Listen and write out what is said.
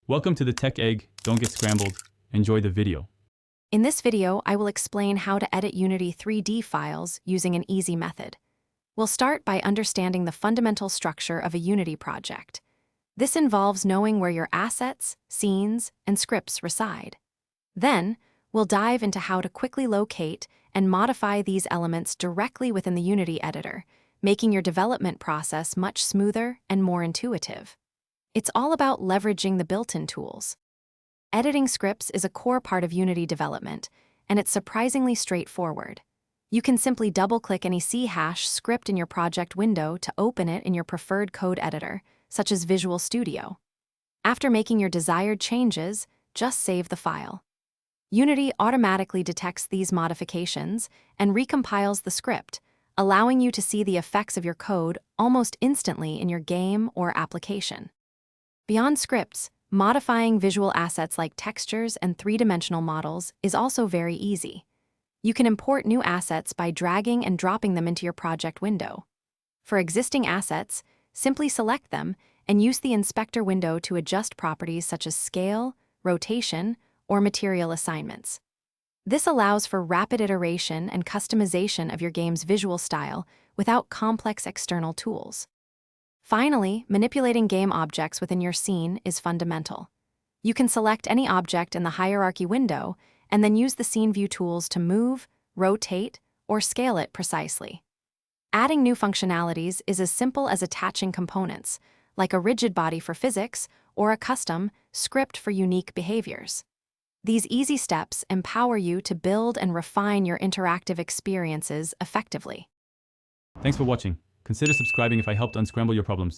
Welcome to the Tech Egg. Don't get scrambled. Enjoy the video. In this video, I will explain how to edit Unity3D files using an easy method. We'll start by understanding the fundamental structure of a Unity project. This involves knowing where your assets, scenes, and scripts reside. Then, we'll dive into how to quickly locate and modify these elements directly within the Unity editor, making your development process much smoother and more intuitive. It's all about leveraging the built-in tools. Editing scripts is a core part of Unity development, and it's surprisingly straightforward. You can simply double-click any C# script in your project window to open it in your preferred code editor, such as Visual Studio. After making your desired changes, just save the file. Unity automatically detects these modifications and recompiles the script, allowing you to see the effects of your code almost instantly in your game or application. Beyond scripts, modifying visual assets like textures and three-dimensional models is also very easy. You can import new assets by dragging and dropping them into your project window. For existing assets, simply select them and use the inspector window to adjust properties such as scale, rotation, or material assignments. This allows for rapid iteration and customization of your game's visual style without complex external tools. Finally, manipulating game objects within your scene is fundamental. You can select any object in the hierarchy window and then use the scene view tools to move, rotate, or scale it precisely. Adding new functionalities is as simple as attaching components, like a rigid body for physics or a custom script for unique behaviors. These easy steps empower you to build and refine your interactive experiences effectively. Thanks for watching. Consider subscribing if I helped unscramble your problems.